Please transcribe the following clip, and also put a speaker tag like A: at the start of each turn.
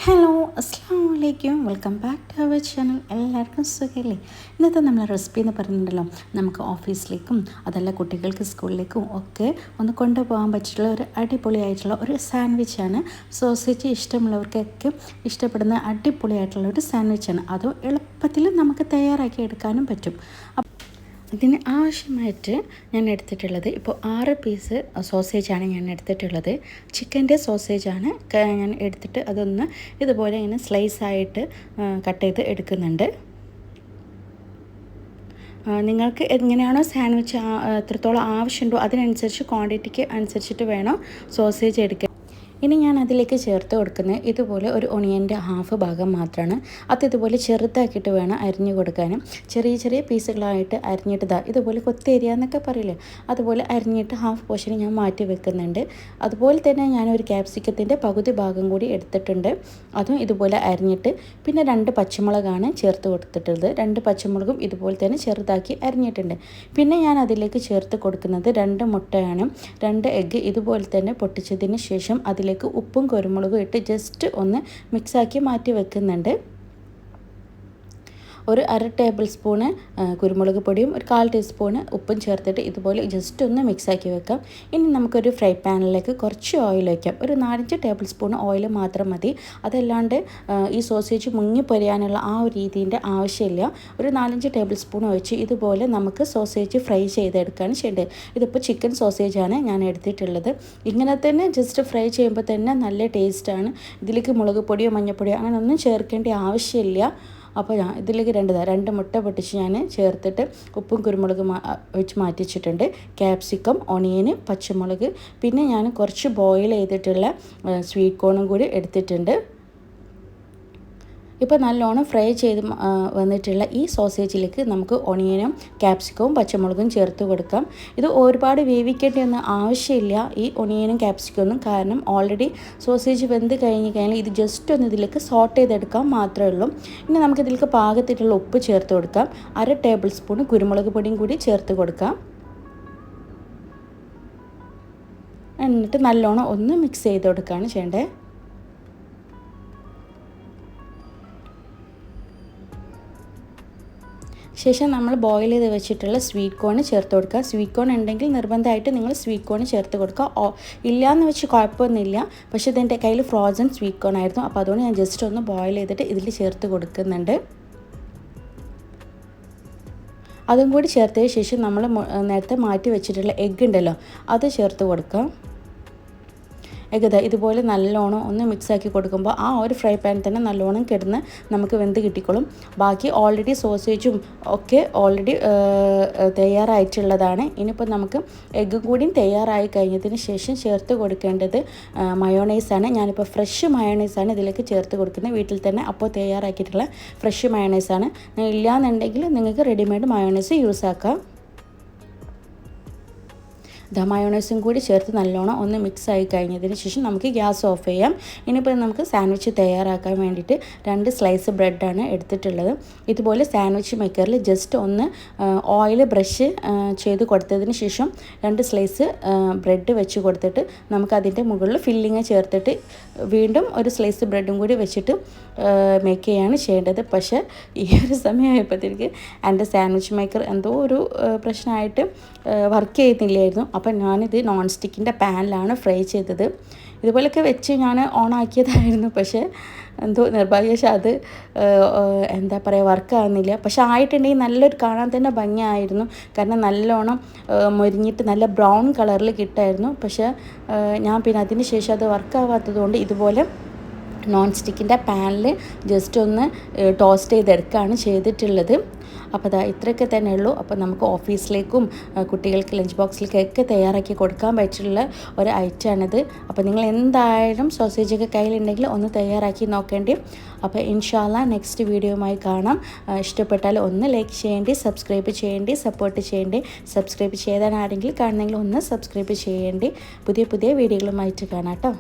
A: Hello അസ്സാം വലൈക്കും welcome back to our channel. എല്ലാവർക്കും സുഖമല്ലേ? ഇന്നത്തെ നമ്മളെ റെസിപ്പി എന്ന് പറയുന്നുണ്ടല്ലോ, നമുക്ക് ഓഫീസിലേക്കും അതല്ല കുട്ടികൾക്ക് സ്കൂളിലേക്കും ഒക്കെ ഒന്ന് കൊണ്ടുപോകാൻ പറ്റിയിട്ടുള്ള ഒരു അടിപൊളിയായിട്ടുള്ള ഒരു സാൻഡ്വിച്ചാണ്. സോസേജ് ഇഷ്ടമുള്ളവർക്കൊക്കെ ഇഷ്ടപ്പെടുന്ന അടിപൊളിയായിട്ടുള്ള ഒരു സാൻഡ്വിച്ചാണ്. അതും എളുപ്പത്തിൽ നമുക്ക് തയ്യാറാക്കി എടുക്കാനും പറ്റും. ഇതിന് ആവശ്യമായിട്ട് ഞാൻ എടുത്തിട്ടുള്ളത് ഇപ്പോൾ 6 പീസ് സോസേജാണ് ഞാൻ എടുത്തിട്ടുള്ളത്. ചിക്കൻ്റെ സോസേജാണ് ഞാൻ എടുത്തിട്ട് അതൊന്ന് ഇതുപോലെ ഇങ്ങനെ സ്ലൈസായിട്ട് കട്ട് ചെയ്ത് എടുക്കുന്നുണ്ട്. നിങ്ങൾക്ക് എങ്ങനെയാണോ സാൻഡ്വിച്ച് എത്രത്തോളം ആവശ്യമുണ്ടോ അതിനനുസരിച്ച് ക്വാണ്ടിറ്റിക്ക് അനുസരിച്ചിട്ട് വേണം സോസേജ് എടുക്കാൻ. ഇനി ഞാൻ അതിലേക്ക് ചേർത്ത് കൊടുക്കുന്നത് ഇതുപോലെ ഒരു ഒണിയൻ്റെ ഹാഫ് ഭാഗം മാത്രമാണ്. അത് ഇതുപോലെ ചെറുതാക്കിയിട്ട് വേണം അരിഞ്ഞു കൊടുക്കാനും. ചെറിയ ചെറിയ പീസുകളായിട്ട് അരിഞ്ഞിട്ട് ഇതുപോലെ കൊത്തേരിയ എന്നൊക്കെ പറയില്ലേ, അതുപോലെ അരിഞ്ഞിട്ട് ഹാഫ് പോർഷൻ ഞാൻ മാറ്റി വെക്കുന്നുണ്ട്. അതുപോലെ തന്നെ ഞാനൊരു ക്യാപ്സിക്കത്തിൻ്റെ പകുതി ഭാഗം കൂടി എടുത്തിട്ടുണ്ട്, അതും ഇതുപോലെ അരിഞ്ഞിട്ട്. പിന്നെ 2 പച്ചമുളകാണ് ചേർത്ത് കൊടുത്തിട്ടുള്ളത്. 2 പച്ചമുളകും ഇതുപോലെ തന്നെ ചെറുതാക്കി അരിഞ്ഞിട്ടുണ്ട്. പിന്നെ ഞാൻ അതിലേക്ക് ചേർത്ത് കൊടുക്കുന്നത് 2 മുട്ടയാണ്. 2 എഗ്ഗ് ഇതുപോലെ തന്നെ പൊട്ടിച്ചതിന് ശേഷം അതിലേക്ക് ഉപ്പും കുരുമുളകും ഇട്ട് ജസ്റ്റ് ഒന്ന് മിക്സാക്കി മാറ്റി വെക്കുന്നുണ്ട്. ഒരു 1/2 ടേബിൾ സ്പൂണ് കുരുമുളക് പൊടിയും ഒരു 1/4 ടീസ്പൂണ് ഉപ്പും ചേർത്തിട്ട് ഇതുപോലെ ജസ്റ്റ് ഒന്ന് മിക്സാക്കി വെക്കാം. ഇനി നമുക്കൊരു ഫ്രൈ പാനിലേക്ക് കുറച്ച് ഓയിൽ വയ്ക്കാം. ഒരു 4-5 ടേബിൾ സ്പൂൺ ഓയിൽ മാത്രം മതി. അതല്ലാണ്ട് ഈ സോസേജ് മുങ്ങി പൊരിയാനുള്ള ആ ഒരു രീതിൻ്റെ ആവശ്യമില്ല. ഒരു 4-5 ടേബിൾ സ്പൂൺ ഒഴിച്ച് ഇതുപോലെ നമുക്ക് സോസേജ് ഫ്രൈ ചെയ്തെടുക്കുകയാണ് ചെയ്യേണ്ടത്. ഇതിപ്പോൾ ചിക്കൻ സോസേജാണ് ഞാൻ എടുത്തിട്ടുള്ളത്. ഇങ്ങനെ തന്നെ ജസ്റ്റ് ഫ്രൈ ചെയ്യുമ്പോൾ തന്നെ നല്ല ടേസ്റ്റാണ്. ഇതിലേക്ക് മുളക് പൊടിയോ മഞ്ഞൾപ്പൊടിയോ അങ്ങനെ ഒന്നും ചേർക്കേണ്ട ആവശ്യമില്ല. അപ്പോൾ ഞാൻ ഇതിലേക്ക് 2 മുട്ട പൊട്ടിച്ച് ഞാൻ ചേർത്തിട്ട് ഉപ്പും കുരുമുളകും വെച്ച് മാറ്റി വെച്ചിട്ടുണ്ട്. ക്യാപ്സിക്കം, ഒണിയന്, പച്ചമുളക്, പിന്നെ ഞാൻ കുറച്ച് ബോയിൽ ചെയ്തിട്ടുള്ള സ്വീറ്റ് കോണും കൂടി എടുത്തിട്ടുണ്ട്. ഇപ്പോൾ നല്ലോണം ഫ്രൈ ചെയ്ത് വന്നിട്ടുള്ള ഈ സോസേജിലേക്ക് നമുക്ക് ഒണിയനും ക്യാപ്സിക്കവും പച്ചമുളകും ചേർത്ത് കൊടുക്കാം. ഇത് ഒരുപാട് വേവിക്കേണ്ടൊന്നും ആവശ്യമില്ല ഈ ഒണിയനും ക്യാപ്സിക്കമൊന്നും, കാരണം ഓൾറെഡി സോസേജ് വെന്ത് കഴിഞ്ഞാൽ ഇത് ജസ്റ്റ് ഒന്ന് ഇതിലേക്ക് സോട്ട് ചെയ്തെടുക്കാൻ മാത്രമേ ഉള്ളൂ. ഇനി നമുക്കിതിലേക്ക് പാകത്തിട്ടുള്ള ഉപ്പ് ചേർത്ത് കൊടുക്കാം. 1/2 ടേബിൾ സ്പൂൺ കുരുമുളക് പൊടിയും കൂടി ചേർത്ത് കൊടുക്കാം. എന്നിട്ട് നല്ലോണം ഒന്ന് മിക്സ് ചെയ്ത് കൊടുക്കുകയാണ് ചെയ്യേണ്ടത്. ശേഷം നമ്മൾ ബോയിൽ ചെയ്ത് വെച്ചിട്ടുള്ള സ്വീറ്റ് കോൺ ചേർത്ത് കൊടുക്കുക. സ്വീറ്റ് കോൺ ഉണ്ടെങ്കിൽ നിർബന്ധമായിട്ട് നിങ്ങൾ സ്വീറ്റ് കോൺ ചേർത്ത് കൊടുക്കുക. ഇല്ലയെന്ന് വെച്ച് കുഴപ്പമൊന്നുമില്ല, പക്ഷേ ഇതെൻ്റെ കയ്യിൽ ഫ്രോസൺ സ്വീറ്റ് കോൺ ആയിരുന്നു. അപ്പോൾ അതുകൊണ്ട് ഞാൻ ജസ്റ്റ് ഒന്ന് ബോയിൽ ചെയ്തിട്ട് ഇതിൽ ചേർത്ത് കൊടുക്കുന്നുണ്ട്. അതും കൂടി ചേർത്തതിന് ശേഷം നമ്മൾ നേരത്തെ മാറ്റി വെച്ചിട്ടുള്ള എഗ്ഗ് ഉണ്ടല്ലോ അത് ചേർത്ത് കൊടുക്കാം. ഇതുപോലെ നല്ലോണം ഒന്ന് മിക്സാക്കി കൊടുക്കുമ്പോൾ ആ ഒരു ഫ്രൈ പാൻ തന്നെ നല്ലോണം കിടന്ന് നമുക്ക് വെന്ത് കിട്ടിക്കോളും. ബാക്കി ഓൾറെഡി സോസേജും ഒക്കെ ഓൾറെഡി തയ്യാറായിട്ടുള്ളതാണ്. ഇനിയിപ്പോൾ നമുക്ക് എഗ്ഗും കൂടിയും തയ്യാറായി കഴിഞ്ഞതിന് ശേഷം ചേർത്ത് കൊടുക്കേണ്ടത് മയോണൈസാണ്. ഞാനിപ്പോൾ ഫ്രഷ് മയോണൈസാണ് ഇതിലേക്ക് ചേർത്ത് കൊടുക്കുന്നത്. വീട്ടിൽ തന്നെ അപ്പോൾ തയ്യാറാക്കിയിട്ടുള്ള ഫ്രഷ് മയോണൈസാണ്. ഇല്ലയെന്നുണ്ടെങ്കിൽ നിങ്ങൾക്ക് റെഡിമെയ്ഡ് മയോണൈസ് യൂസ് ആക്കാം. മയോണൈസും കൂടി ചേർത്ത് നല്ലോണം ഒന്ന് മിക്സ് ആയി കഴിഞ്ഞതിന് ശേഷം നമുക്ക് ഗ്യാസ് ഓഫ് ചെയ്യാം. ഇനിയിപ്പോൾ നമുക്ക് സാൻഡ്വിച്ച് തയ്യാറാക്കാൻ വേണ്ടിയിട്ട് 2 സ്ലൈസ് ബ്രെഡാണ് എടുത്തിട്ടുള്ളത്. ഇതുപോലെ സാൻഡ്വിച്ച് മേക്കറിൽ ജസ്റ്റ് ഒന്ന് ഓയിൽ ബ്രഷ് ചെയ്ത് കൊടുത്തതിന് ശേഷം 2 സ്ലൈസ് ബ്രെഡ് വെച്ച് കൊടുത്തിട്ട് നമുക്കതിൻ്റെ മുകളിൽ ഫില്ലിങ് ചേർത്തിട്ട് വീണ്ടും ഒരു സ്ലൈസ് ബ്രെഡും കൂടി വെച്ചിട്ട് മേക്ക് ചെയ്യാണ് ചെയ്യേണ്ടത്. പക്ഷേ ഈ ഒരു സമയമായപ്പോഴത്തേക്ക് എൻ്റെ സാൻഡ്വിച്ച് മേക്കർ എന്തോ ഒരു പ്രശ്നമായിട്ട് വർക്ക് ചെയ്യുന്നില്ലായിരുന്നു. അപ്പം ഞാനിത് നോൺ സ്റ്റിക്കിൻ്റെ പാനിലാണ് ഫ്രൈ ചെയ്തത്. ഇതുപോലെയൊക്കെ വെച്ച് ഞാൻ ഓണാക്കിയതായിരുന്നു, പക്ഷേ എന്തോ നിർഭാഗ്യവശാൽ അത് എന്താ പറയുക വർക്കാകുന്നില്ല. പക്ഷേ ആയിട്ടുണ്ടെങ്കിൽ നല്ലൊരു കാണാൻ തന്നെ ഭംഗിയായിരുന്നു, കാരണം നല്ലോണം മൊരിഞ്ഞിട്ട് നല്ല ബ്രൗൺ കളറിൽ കിട്ടായിരുന്നു. പക്ഷേ ഞാൻ പിന്നെ അതിന് ശേഷം അത് വർക്കാവാത്തത് കൊണ്ട് ഇതുപോലെ നോൺ സ്റ്റിക്കിൻ്റെ പാനിൽ ജസ്റ്റ് ഒന്ന് ടോസ്റ്റ് ചെയ്തെടുക്കുകയാണ് ചെയ്തിട്ടുള്ളത്. അപ്പോൾ ഇത്രയൊക്കെ തന്നെ ഉള്ളൂ. അപ്പോൾ നമുക്ക് ഓഫീസിലേക്കും കുട്ടികൾക്ക് ലഞ്ച് ബോക്സിലേക്കൊക്കെ തയ്യാറാക്കി കൊടുക്കാൻ പറ്റിയുള്ള ഒരു ഐറ്റമാണിത്. അപ്പോൾ നിങ്ങൾ എന്തായാലും സോസേജൊക്കെ കയ്യിലുണ്ടെങ്കിൽ ഒന്ന് തയ്യാറാക്കി നോക്കേണ്ടി. അപ്പോൾ ഇൻഷാ അല്ലാഹ് നെക്സ്റ്റ് വീഡിയോയുമായി കാണാം. ഇഷ്ടപ്പെട്ടാൽ ഒന്ന് ലൈക്ക് ചെയ്യേണ്ടി, സബ്സ്ക്രൈബ് ചെയ്യേണ്ടി, സപ്പോർട്ട് ചെയ്യേണ്ടി. സബ്സ്ക്രൈബ് ചെയ്താൽ ആരെങ്കിലും കാണണമെങ്കിൽ ഒന്ന് സബ്സ്ക്രൈബ് ചെയ്യേണ്ടി. പുതിയ വീഡിയോകളുമായിട്ട് കാണാം കേട്ടോ.